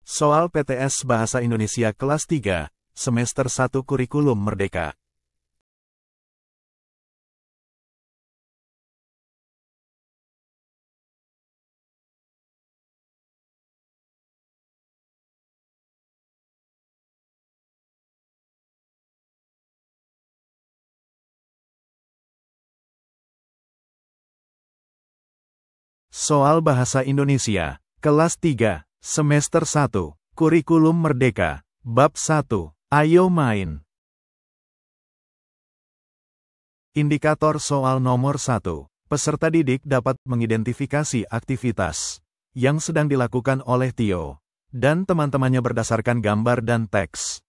Soal PTS Bahasa Indonesia kelas 3, semester 1 Kurikulum Merdeka. Soal Bahasa Indonesia, kelas 3, semester 1, Kurikulum Merdeka, bab 1, ayo main. Indikator soal nomor 1, peserta didik dapat mengidentifikasi aktivitas yang sedang dilakukan oleh Tio dan teman-temannya berdasarkan gambar dan teks.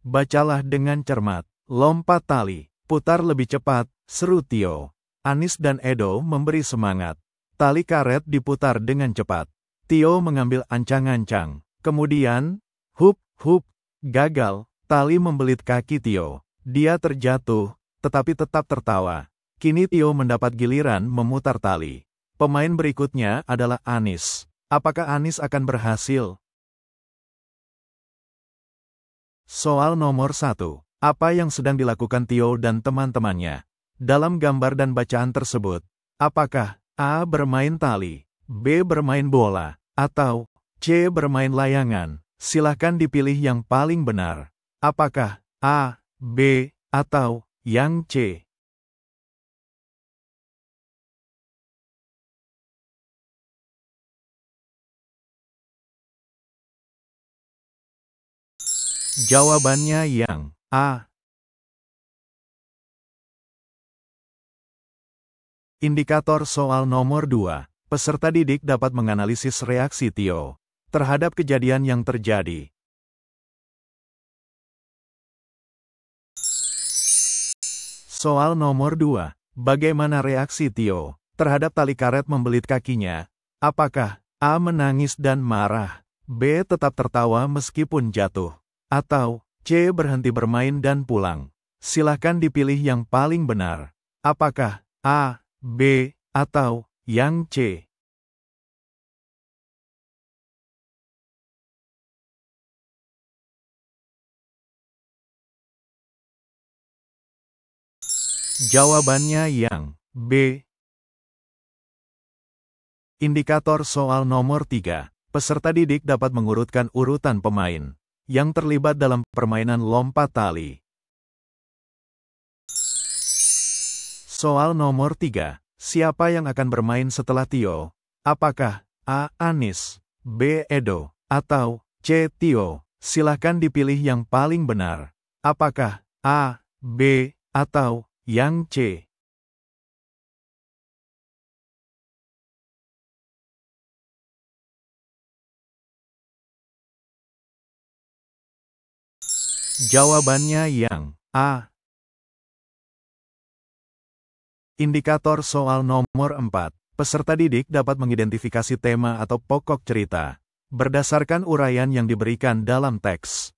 Bacalah dengan cermat. Lompat tali, putar lebih cepat, seru Tio. Anis dan Edo memberi semangat. Tali karet diputar dengan cepat. Tio mengambil ancang-ancang. Kemudian, hup, gagal. Tali membelit kaki Tio. Dia terjatuh, tetapi tetap tertawa. Kini Tio mendapat giliran memutar tali. Pemain berikutnya adalah Anis. Apakah Anis akan berhasil? Soal nomor 1. Apa yang sedang dilakukan Tio dan teman-temannya? Dalam gambar dan bacaan tersebut, apakah A. bermain tali, B. bermain bola, atau C. bermain layangan? Silahkan dipilih yang paling benar. Apakah A, B, atau yang C? Jawabannya yang A. Indikator soal nomor 2. Peserta didik dapat menganalisis reaksi Tio terhadap kejadian yang terjadi. Soal nomor 2. Bagaimana reaksi Tio terhadap tali karet membelit kakinya? Apakah A. menangis dan marah, B. tetap tertawa meskipun jatuh, atau C. berhenti bermain dan pulang? Silahkan dipilih yang paling benar. Apakah A, B, atau yang C? Jawabannya yang B. Indikator soal nomor 3. Peserta didik dapat mengurutkan urutan pemain yang terlibat dalam permainan lompat tali. Soal nomor 3. Siapa yang akan bermain setelah Tio? Apakah A. Anis, B. Edo, atau C. Tio? Silahkan dipilih yang paling benar. Apakah A, B, atau yang C? Jawabannya yang A. Indikator soal nomor 4. Peserta didik dapat mengidentifikasi tema atau pokok cerita berdasarkan uraian yang diberikan dalam teks.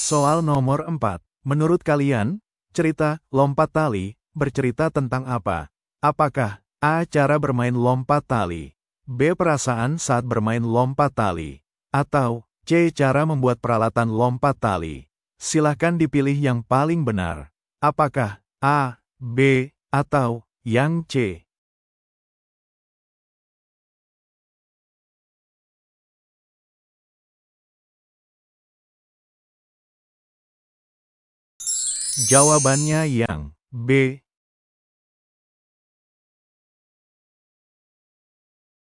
Soal nomor 4. Menurut kalian, cerita lompat tali bercerita tentang apa? Apakah A. cara bermain lompat tali, B. perasaan saat bermain lompat tali, atau C. cara membuat peralatan lompat tali? Silahkan dipilih yang paling benar. Apakah A, B, atau yang C? Jawabannya yang B.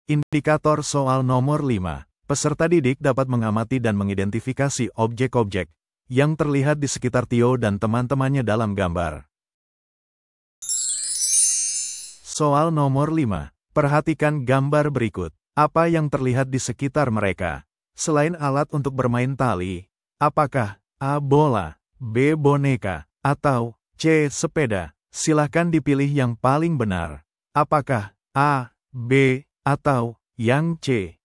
Indikator soal nomor 5. Peserta didik dapat mengamati dan mengidentifikasi objek-objek yang terlihat di sekitar Tio dan teman-temannya dalam gambar. Soal nomor 5. Perhatikan gambar berikut. Apa yang terlihat di sekitar mereka? Selain alat untuk bermain tali, apakah A. bola, B. boneka, atau C. sepeda? Silahkan dipilih yang paling benar. Apakah A, B, atau yang C?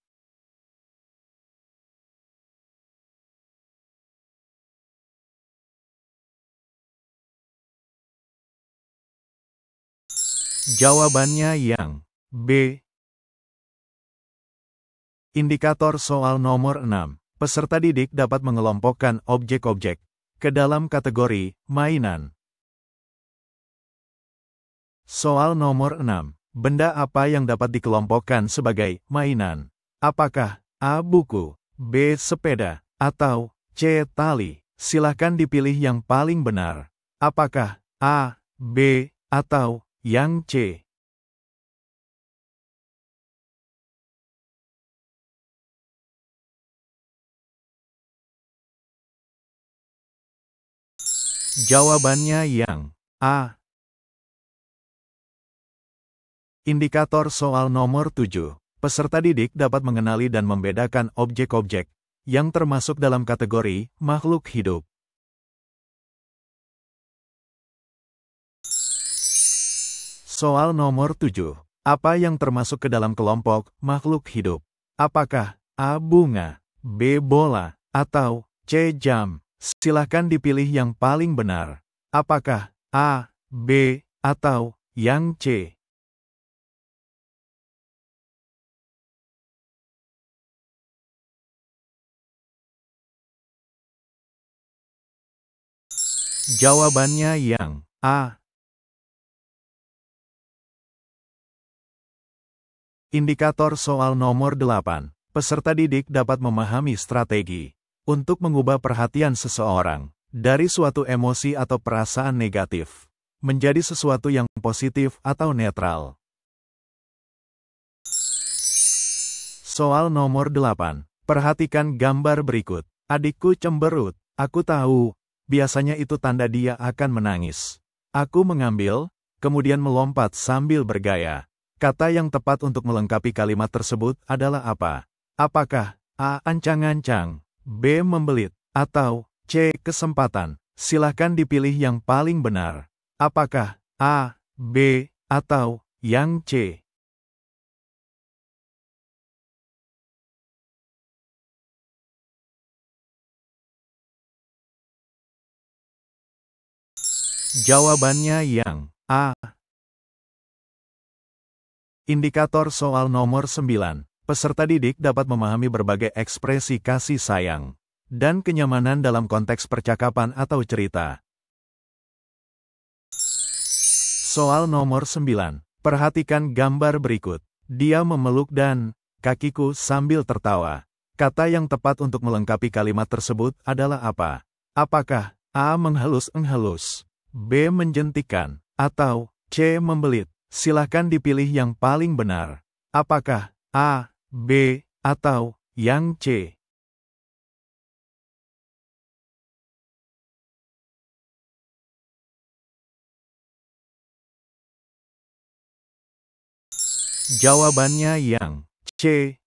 Jawabannya yang B. Indikator soal nomor 6. Peserta didik dapat mengelompokkan objek-objek ke dalam kategori mainan. Soal nomor 6. Benda apa yang dapat dikelompokkan sebagai mainan? Apakah A. Buku, B. Sepeda, atau C. Tali? Silakan dipilih yang paling benar. Apakah A, B, atau yang C? Jawabannya yang A. Indikator soal nomor 7. Peserta didik dapat mengenali dan membedakan objek-objek yang termasuk dalam kategori makhluk hidup. Soal nomor 7. Apa yang termasuk ke dalam kelompok makhluk hidup? Apakah A. Bunga, B. Bola, atau C. Jam? Silahkan dipilih yang paling benar. Apakah A, B, atau yang C? Jawabannya yang A. Indikator soal nomor 8. Peserta didik dapat memahami strategi untuk mengubah perhatian seseorang dari suatu emosi atau perasaan negatif menjadi sesuatu yang positif atau netral. Soal nomor 8. Perhatikan gambar berikut. Adikku cemberut. Aku tahu. Biasanya itu tanda dia akan menangis. Aku mengambil, kemudian melompat sambil bergaya. Kata yang tepat untuk melengkapi kalimat tersebut adalah apa? Apakah A. Ancang-ancang, B. Membelit, atau C. Kesempatan? Silakan dipilih yang paling benar. Apakah A, B, atau yang C? Jawabannya yang A. Indikator soal nomor 9. Peserta didik dapat memahami berbagai ekspresi kasih sayang dan kenyamanan dalam konteks percakapan atau cerita. Soal nomor 9. Perhatikan gambar berikut. Dia memeluk dan kakiku sambil tertawa. Kata yang tepat untuk melengkapi kalimat tersebut adalah apa? Apakah A. Menghalus-enghalus, B. Menjentikan, atau C. Membelit? Silahkan dipilih yang paling benar. Apakah A, B, atau yang C? Jawabannya yang C.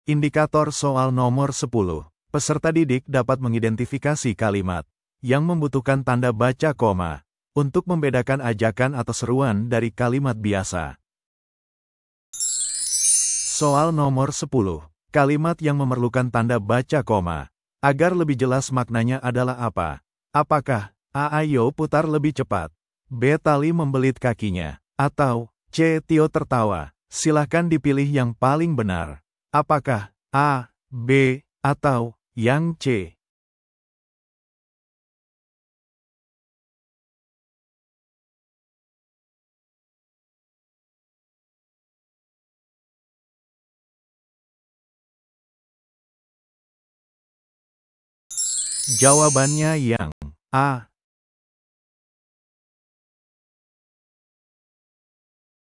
Indikator soal nomor 10. Peserta didik dapat mengidentifikasi kalimat yang membutuhkan tanda baca koma untuk membedakan ajakan atau seruan dari kalimat biasa. Soal nomor 10. Kalimat yang memerlukan tanda baca koma agar lebih jelas maknanya adalah apa? Apakah A. Ayo putar lebih cepat, B. Tali membelit kakinya, atau C. Tio tertawa? Silahkan dipilih yang paling benar. Apakah A, B, atau yang C? Jawabannya yang A.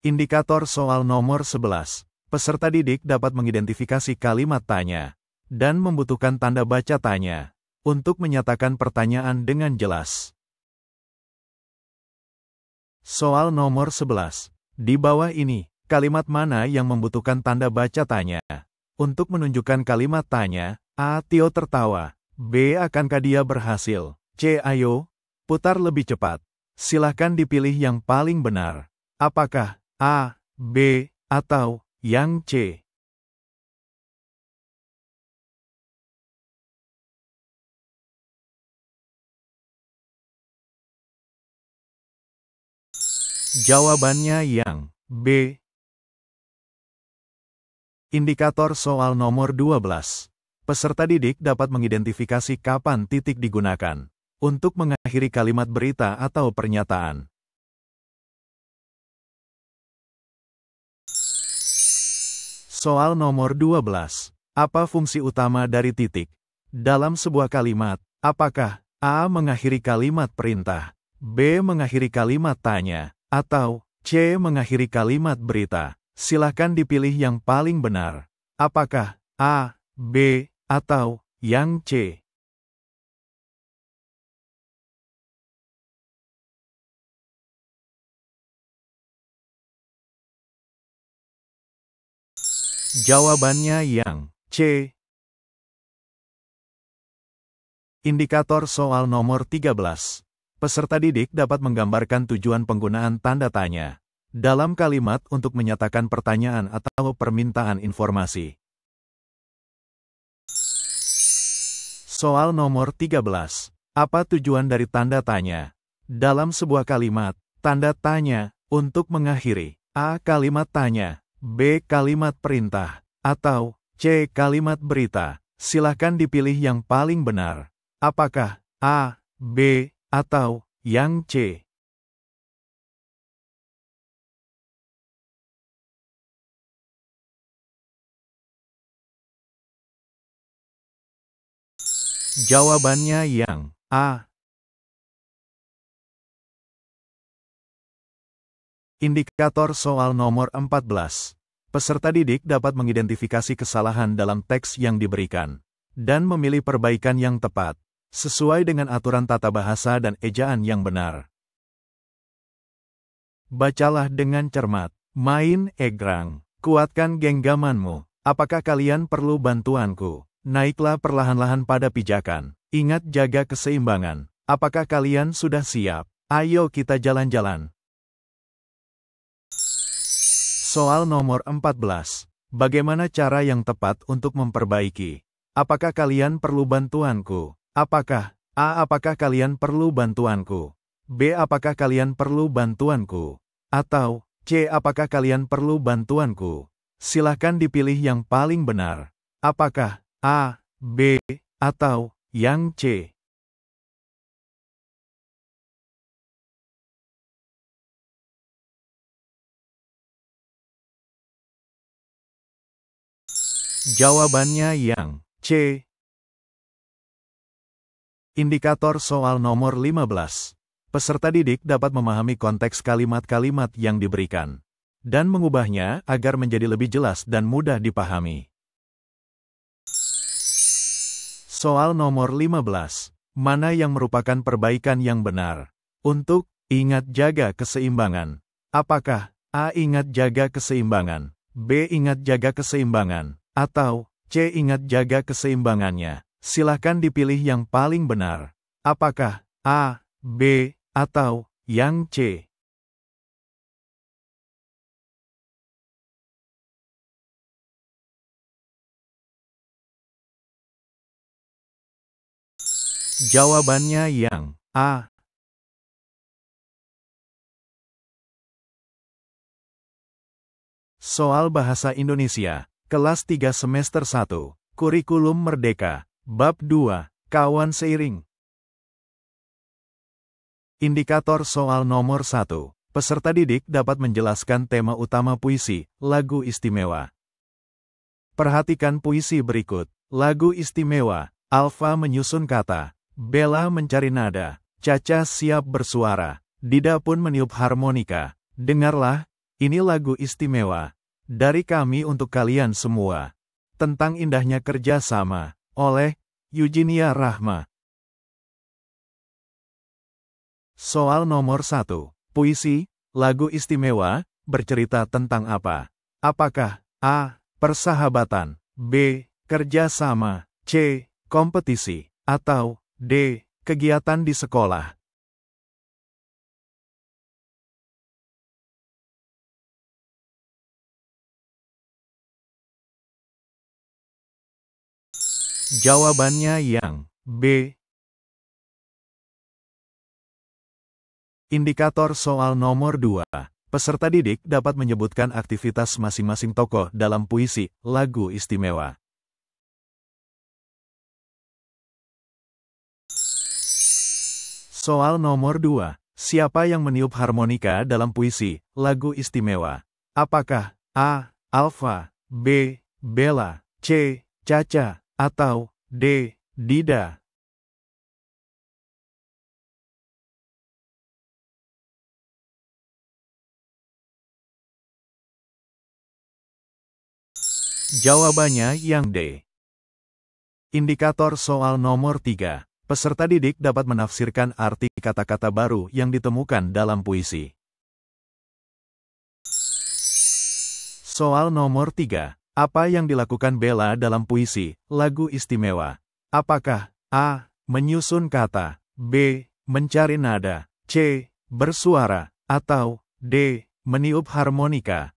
Indikator soal nomor 11. Peserta didik dapat mengidentifikasi kalimat tanya dan membutuhkan tanda baca tanya untuk menyatakan pertanyaan dengan jelas. Soal nomor 11. Di bawah ini, kalimat mana yang membutuhkan tanda baca tanya? Untuk menunjukkan kalimat tanya, A. Tio tertawa, B. Akankah dia berhasil, C. Ayo putar lebih cepat? Silahkan dipilih yang paling benar. Apakah A, B, atau yang C? Jawabannya yang B. Indikator soal nomor 12. Peserta didik dapat mengidentifikasi kapan titik digunakan untuk mengakhiri kalimat berita atau pernyataan. Soal nomor 12. Apa fungsi utama dari titik? Dalam sebuah kalimat, apakah A. mengakhiri kalimat perintah, B. mengakhiri kalimat tanya, atau C. mengakhiri kalimat berita? Silakan dipilih yang paling benar. Apakah A, B, atau yang C? Jawabannya yang C. Indikator soal nomor 13. Peserta didik dapat menggambarkan tujuan penggunaan tanda tanya dalam kalimat untuk menyatakan pertanyaan atau permintaan informasi. Soal nomor 13. Apa tujuan dari tanda tanya? Dalam sebuah kalimat, tanda tanya untuk mengakhiri A. kalimat tanya, B. kalimat perintah, atau C. kalimat berita. Silakan dipilih yang paling benar. Apakah A, B, atau yang C? Jawabannya yang A. Indikator soal nomor 14. Peserta didik dapat mengidentifikasi kesalahan dalam teks yang diberikan dan memilih perbaikan yang tepat sesuai dengan aturan tata bahasa dan ejaan yang benar. Bacalah dengan cermat. Main egrang. Kuatkan genggamanmu. Apakah kalian perlu bantuanku? Naiklah perlahan-lahan pada pijakan. Ingat jaga keseimbangan. Apakah kalian sudah siap? Ayo kita jalan-jalan. Soal nomor 14. Bagaimana cara yang tepat untuk memperbaiki? Apakah kalian perlu bantuanku? Apakah A. Apakah kalian perlu bantuanku? B. Apakah kalian perlu bantuanku? Atau C. Apakah kalian perlu bantuanku? Silahkan dipilih yang paling benar. Apakah A, B, atau yang C? Jawabannya yang C. Indikator soal nomor 15. Peserta didik dapat memahami konteks kalimat-kalimat yang diberikan dan mengubahnya agar menjadi lebih jelas dan mudah dipahami. Soal nomor 15. Mana yang merupakan perbaikan yang benar? Untuk ingat jaga keseimbangan. Apakah A. ingat jaga keseimbangan, B. ingat jaga keseimbangan, atau C. ingat jaga keseimbangannya? Silahkan dipilih yang paling benar. Apakah A, B, atau yang C? Jawabannya yang A. Soal Bahasa Indonesia, kelas 3 semester 1, Kurikulum Merdeka, Bab 2, Kawan Seiring. Indikator soal nomor 1. Peserta didik dapat menjelaskan tema utama puisi, lagu istimewa. Perhatikan puisi berikut. Lagu istimewa, Alfa menyusun kata, Bella mencari nada, Caca siap bersuara, Dida pun meniup harmonika. Dengarlah, ini lagu istimewa dari kami untuk kalian semua. Tentang indahnya kerja sama, oleh Eugenia Rahma. Soal nomor 1. Puisi, lagu istimewa, bercerita tentang apa? Apakah A. Persahabatan, B. Kerja sama, C. Kompetisi, atau D. Kegiatan di sekolah? Jawabannya yang B. Indikator soal nomor 2. Peserta didik dapat menyebutkan aktivitas masing-masing tokoh dalam puisi, lagu istimewa. Soal nomor 2. Siapa yang meniup harmonika dalam puisi, lagu istimewa? Apakah A. Alfa, B. Bella, C. Caca, atau D. Dida? Jawabannya yang D. Indikator soal nomor 3. Peserta didik dapat menafsirkan arti kata-kata baru yang ditemukan dalam puisi. Soal nomor 3. Apa yang dilakukan Bella dalam puisi, lagu istimewa? Apakah A. Menyusun kata, B. Mencari nada, C. Bersuara, atau D. Meniup harmonika?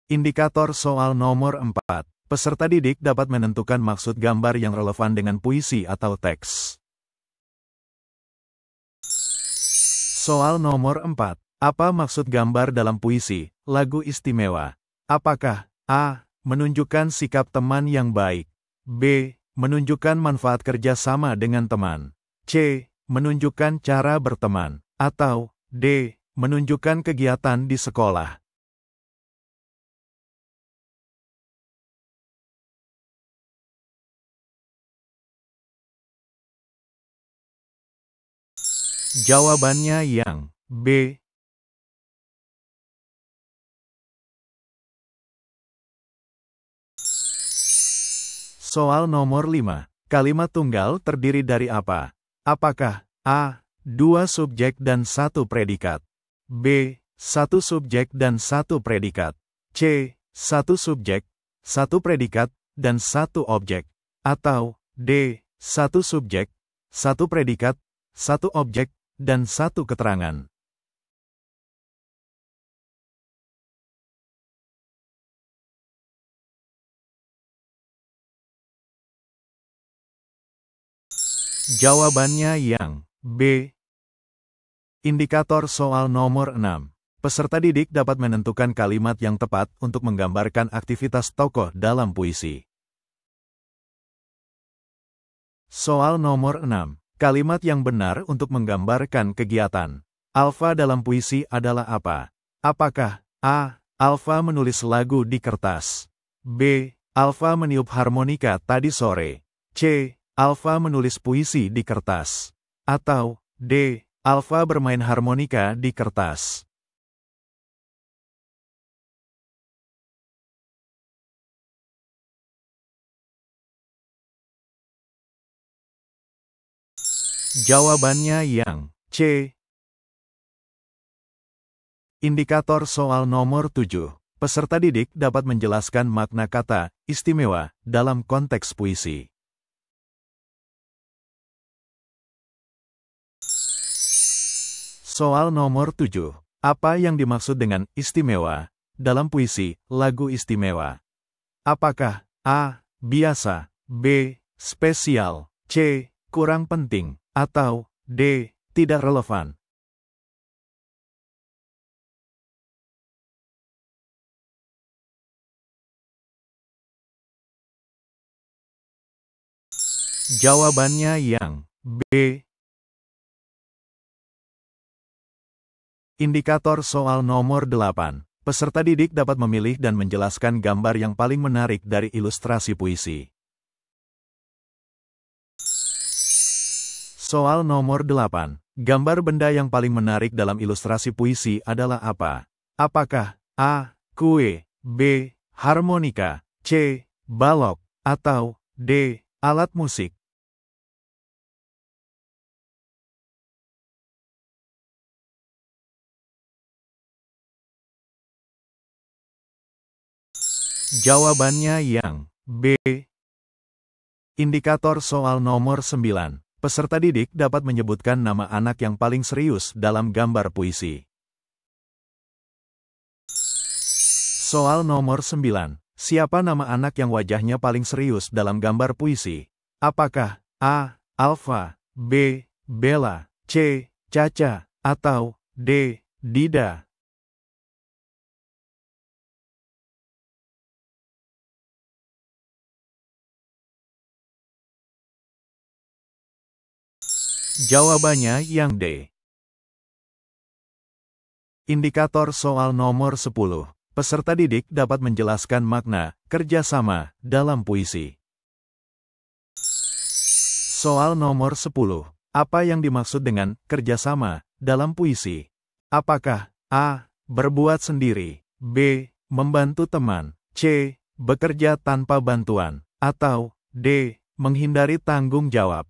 Indikator soal nomor 4. Peserta didik dapat menentukan maksud gambar yang relevan dengan puisi atau teks. Soal nomor 4. Apa maksud gambar dalam puisi, lagu istimewa? Apakah A. Menunjukkan sikap teman yang baik, B. Menunjukkan manfaat kerjasama dengan teman, C. Menunjukkan cara berteman, atau D. Menunjukkan kegiatan di sekolah? Jawabannya yang B. Soal nomor 5. Kalimat tunggal terdiri dari apa? Apakah A. 2 subjek dan 1 predikat, B. 1 subjek dan 1 predikat, C. 1 subjek, 1 predikat, dan 1 objek, atau D. 1 subjek, 1 predikat, 1 objek, dan 1 keterangan? Jawabannya yang B. Indikator soal nomor 6. Peserta didik dapat menentukan kalimat yang tepat untuk menggambarkan aktivitas tokoh dalam puisi. Soal nomor 6. Kalimat yang benar untuk menggambarkan kegiatan Alfa dalam puisi adalah apa? Apakah A. Alfa menulis lagu di kertas, B. Alfa meniup harmonika tadi sore, C. Alfa menulis puisi di kertas, atau D. Alfa bermain harmonika di kertas? Jawabannya yang C. Indikator soal nomor 7. Peserta didik dapat menjelaskan makna kata istimewa dalam konteks puisi. Soal nomor 7. Apa yang dimaksud dengan istimewa dalam puisi, lagu istimewa? Apakah A. Biasa, B. Spesial, C. Kurang penting, atau D. Tidak relevan? Jawabannya yang B. Indikator soal nomor 8. Peserta didik dapat memilih dan menjelaskan gambar yang paling menarik dari ilustrasi puisi. Soal nomor 8. Gambar benda yang paling menarik dalam ilustrasi puisi adalah apa? Apakah A. Kue, B. Harmonika, C. Balok, atau D. Alat musik? Jawabannya yang B. Indikator soal nomor 9. Peserta didik dapat menyebutkan nama anak yang paling serius dalam gambar puisi. Soal nomor 9. Siapa nama anak yang wajahnya paling serius dalam gambar puisi? Apakah A. Alfa, B. Bella, C. Caca, atau D. Dida? Jawabannya yang D. Indikator soal nomor 10. Peserta didik dapat menjelaskan makna kerjasama dalam puisi. Soal nomor 10. Apa yang dimaksud dengan kerjasama dalam puisi? Apakah A. Berbuat sendiri, B. Membantu teman, C. Bekerja tanpa bantuan, atau D. Menghindari tanggung jawab?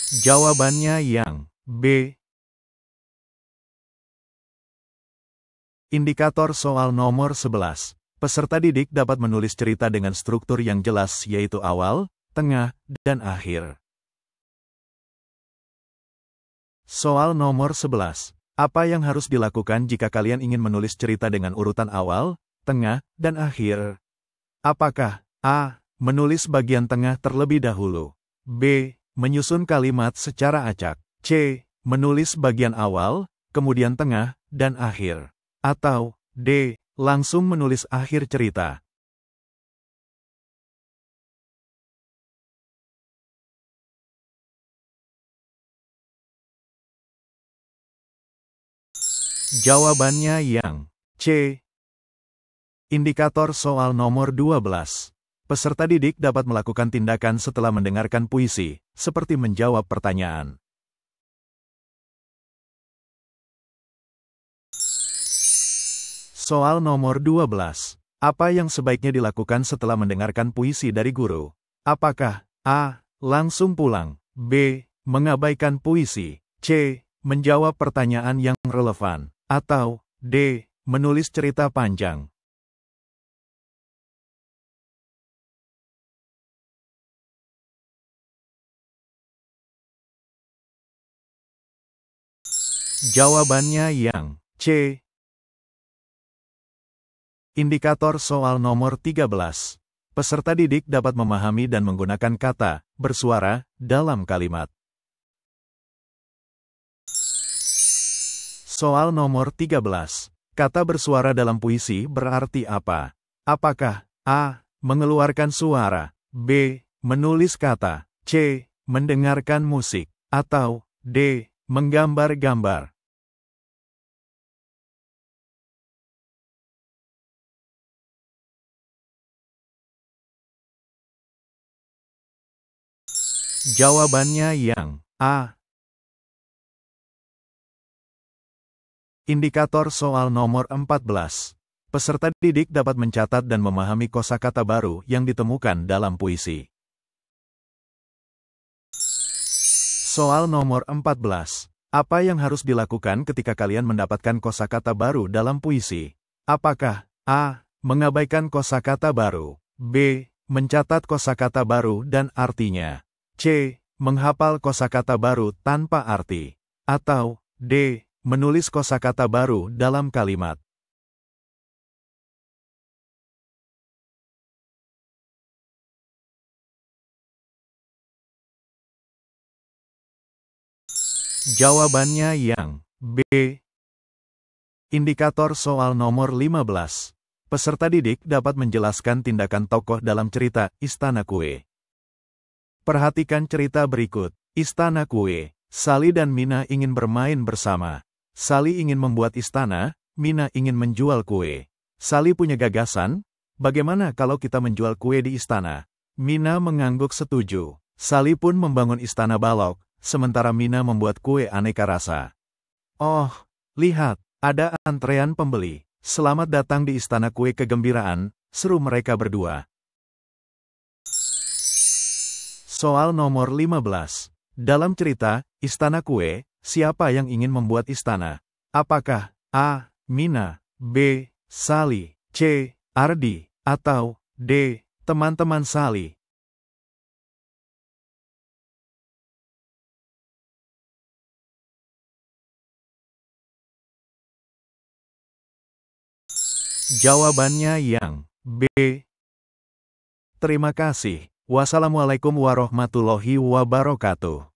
Jawabannya yang B. Indikator soal nomor 11. Peserta didik dapat menulis cerita dengan struktur yang jelas yaitu awal, tengah, dan akhir. Soal nomor 11. Apa yang harus dilakukan jika kalian ingin menulis cerita dengan urutan awal, tengah, dan akhir? Apakah A. Menulis bagian tengah terlebih dahulu, B. Menyusun kalimat secara acak, C. Menulis bagian awal, kemudian tengah, dan akhir, atau D. Langsung menulis akhir cerita? Jawabannya yang C. Indikator soal nomor 12. Peserta didik dapat melakukan tindakan setelah mendengarkan puisi, seperti menjawab pertanyaan. Soal nomor 12. Apa yang sebaiknya dilakukan setelah mendengarkan puisi dari guru? Apakah A. Langsung pulang, B. Mengabaikan puisi, C. Menjawab pertanyaan yang relevan, atau D. Menulis cerita panjang? Jawabannya yang C. Indikator soal nomor 13. Peserta didik dapat memahami dan menggunakan kata bersuara dalam kalimat. Soal nomor 13. Kata bersuara dalam puisi berarti apa? Apakah A. Mengeluarkan suara, B. Menulis kata, C. Mendengarkan musik, atau D. Menggambar-gambar? Jawabannya yang A. Indikator soal nomor 14. Peserta didik dapat mencatat dan memahami kosakata baru yang ditemukan dalam puisi. Soal nomor 14. Apa yang harus dilakukan ketika kalian mendapatkan kosakata baru dalam puisi? Apakah A. Mengabaikan kosakata baru, B. Mencatat kosakata baru dan artinya, C. Menghafal kosakata baru tanpa arti, atau D. Menulis kosakata baru dalam kalimat? Jawabannya yang B. Indikator soal nomor 15. Peserta didik dapat menjelaskan tindakan tokoh dalam cerita Istana Kue. Perhatikan cerita berikut. Istana Kue. Sally dan Mina ingin bermain bersama. Sally ingin membuat istana, Mina ingin menjual kue. Sally punya gagasan, bagaimana kalau kita menjual kue di istana? Mina mengangguk setuju. Sally pun membangun istana balok, sementara Mina membuat kue aneka rasa. Oh, lihat, ada antrean pembeli. Selamat datang di Istana Kue Kegembiraan, seru mereka berdua. Soal nomor 15. Dalam cerita, Istana Kue, siapa yang ingin membuat istana? Apakah A. Mina, B. Sally, C. Ardi, atau D. Teman-teman Sally? Jawabannya yang B. Terima kasih. Wassalamualaikum warahmatullahi wabarakatuh.